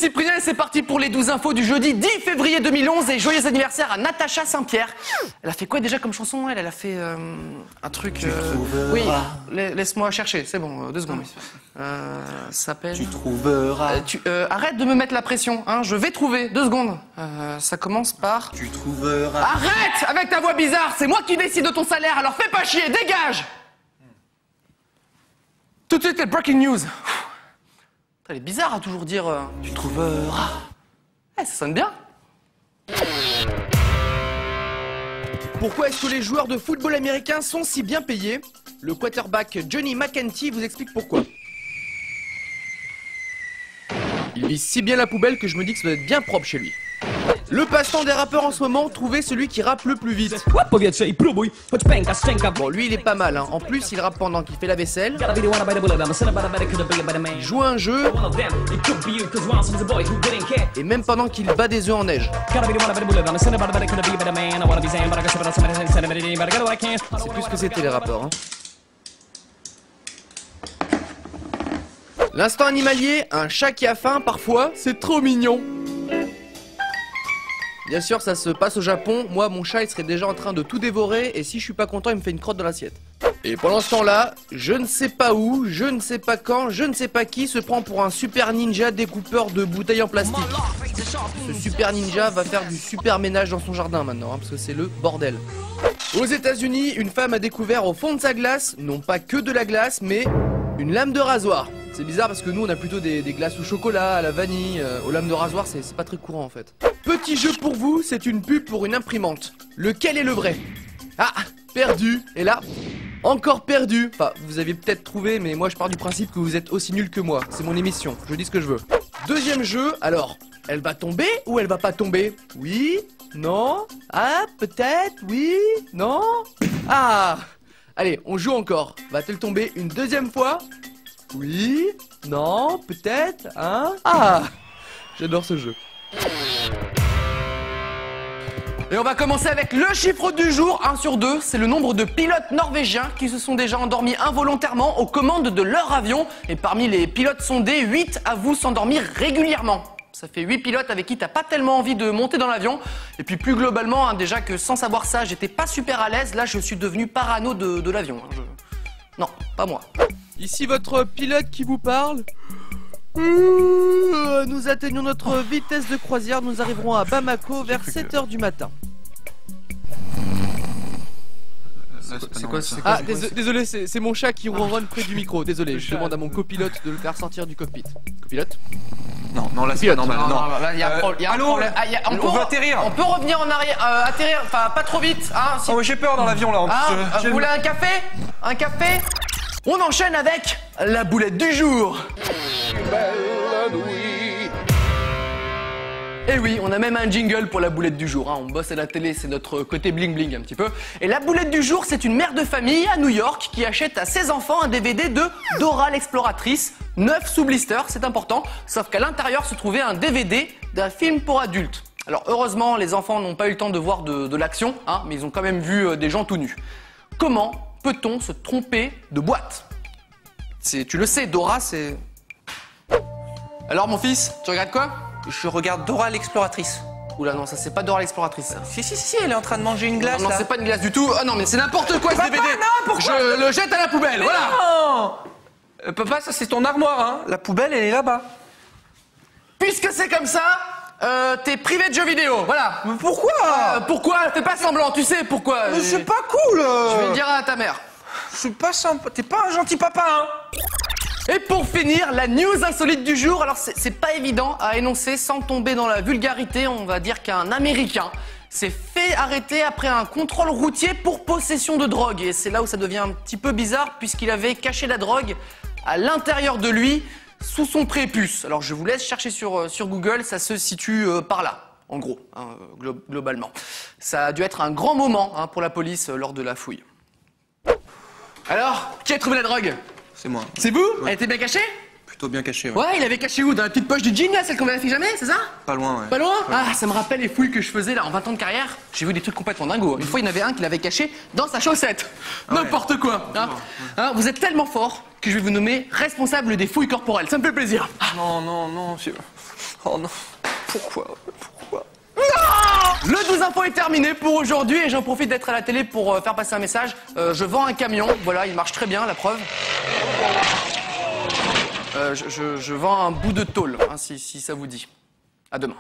Cyprien et c'est parti pour les 12 infos du jeudi 10 février 2011 et joyeux anniversaire à Natacha Saint-Pierre. Elle a fait quoi déjà comme chanson elle a fait un truc... Oui, laisse-moi chercher, c'est bon, 2 secondes. S'appelle... Tu trouveras... arrête de me mettre la pression, hein, je vais trouver, 2 secondes. Ça commence par... Tu trouveras... Arrête avec ta voix bizarre, c'est moi qui décide de ton salaire, alors fais pas chier, dégage. Tout de suite les breaking news. Elle est bizarre à toujours dire... Tu trouveras... ça sonne bien. Pourquoi est-ce que les joueurs de football américains sont si bien payés? Le quarterback Johnny McEntee vous explique pourquoi. Il vise si bien la poubelle que je me dis que ça doit être bien propre chez lui. Le passe-temps des rappeurs en ce moment, trouver celui qui rappe le plus vite. Bon, lui il est pas mal, hein. En plus il rappe pendant qu'il fait la vaisselle. Il joue à un jeu. Et même pendant qu'il bat des œufs en neige. C'est plus ce que c'était les rappeurs, hein. L'instant animalier, un chat qui a faim parfois, c'est trop mignon. Bien sûr, ça se passe au Japon. Moi, mon chat, il serait déjà en train de tout dévorer. Et si je suis pas content, il me fait une crotte dans l'assiette. Et pendant ce temps-là, je ne sais pas où, je ne sais pas quand, je ne sais pas qui se prend pour un super ninja découpeur de bouteilles en plastique. Ce super ninja va faire du super ménage dans son jardin maintenant, hein, parce que c'est le bordel. Aux États-Unis, une femme a découvert au fond de sa glace, non pas que de la glace, mais une lame de rasoir. C'est bizarre parce que nous on a plutôt des glaces au chocolat, à la vanille, aux lames de rasoir c'est pas très courant en fait. Petit jeu pour vous, c'est une pub pour une imprimante. Lequel est le vrai? Ah, perdu. Et là, encore perdu. Enfin, vous avez peut-être trouvé, mais moi je pars du principe que vous êtes aussi nul que moi. C'est mon émission, je dis ce que je veux. Deuxième jeu, alors, elle va tomber ou elle va pas tomber? Oui? Non? Ah, peut-être? Oui? Non? Ah! Allez, on joue encore. Va-t-elle tomber une deuxième fois? Oui? Non? Peut-être? Hein? Ah! J'adore ce jeu. Et on va commencer avec le chiffre du jour, 1 sur 2. C'est le nombre de pilotes norvégiens qui se sont déjà endormis involontairement aux commandes de leur avion. Et parmi les pilotes sondés, 8 avouent s'endormir régulièrement. Ça fait 8 pilotes avec qui t'as pas tellement envie de monter dans l'avion. Et puis plus globalement, hein, déjà que sans savoir ça, j'étais pas super à l'aise. Là, je suis devenu parano de l'avion. Hein. Non, pas moi. Ici votre pilote qui vous parle. Nous atteignons notre vitesse de croisière. Nous arriverons à Bamako vers 7h du matin. C'est quoi? Ah, désolé, c'est mon chat qui ronronne près du micro. Désolé, je demande à mon copilote de le faire sortir du cockpit. Copilote? Non, là c'est pas normal. Non. Il y a un problème. On peut atterrir. On peut revenir en arrière, atterrir, enfin pas trop vite. Hein, si... Oh, j'ai peur dans l'avion là. Vous voulez un café? Un café? On enchaîne avec la boulette du jour. Et oui, on a même un jingle pour la boulette du jour, hein. On bosse à la télé, c'est notre côté bling bling un petit peu. Et la boulette du jour, c'est une mère de famille à New York qui achète à ses enfants un DVD de Dora l'exploratrice, 9 sous blister, c'est important, sauf qu'à l'intérieur se trouvait un DVD d'un film pour adultes. Alors heureusement, les enfants n'ont pas eu le temps de voir de l'action, hein, mais ils ont quand même vu des gens tout nus. Comment peut-on se tromper de boîte? Tu le sais, Dora, c'est... Alors mon fils, tu regardes quoi? Je regarde Dora l'exploratrice. Oula non, ça c'est pas Dora l'exploratrice ça. Si, elle est en train de manger une glace. Non, c'est pas une glace du tout. Ah non, mais c'est n'importe quoi ce DVD. Non, pourquoi? Je le jette à la poubelle, voilà. Non papa, ça c'est ton armoire, hein. La poubelle, elle est là-bas. Puisque c'est comme ça, t'es privé de jeux vidéo, voilà. Mais pourquoi? Pourquoi? Fais pas semblant, tu sais pourquoi. Mais c'est pas cool. Je vais le dire à ta mère. C'est pas sympa, t'es pas un gentil papa, hein. Et pour finir, la news insolite du jour. Alors c'est pas évident à énoncer sans tomber dans la vulgarité. On va dire qu'un Américain s'est fait arrêter après un contrôle routier pour possession de drogue. Et c'est là où ça devient un petit peu bizarre puisqu'il avait caché la drogue à l'intérieur de lui, sous son prépuce. Alors je vous laisse chercher sur Google, ça se situe par là, en gros, hein, globalement. Ça a dû être un grand moment hein, pour la police lors de la fouille. Alors, qui a trouvé la drogue? C'est moi. C'est vous? Ouais. Elle était bien cachée? Plutôt bien caché, ouais. Ouais, il avait caché où? Dans la petite poche du jean là, celle qu'on vérifie jamais, c'est ça? Pas loin, ouais. Pas loin? Ouais. Ah, ça me rappelle les fouilles que je faisais là en 20 ans de carrière. J'ai vu des trucs complètement dingos. Une fois, il y en avait un qui l'avait caché dans sa chaussette. Ah ouais. N'importe quoi. Hein. Hein, vous êtes tellement fort que je vais vous nommer responsable des fouilles corporelles. Ça me fait plaisir. Non. Oh non, pourquoi? Le 12 info est terminé pour aujourd'hui et j'en profite d'être à la télé pour faire passer un message. Je vends un camion, voilà, il marche très bien, la preuve. Je vends un bout de tôle, hein, si ça vous dit. À demain.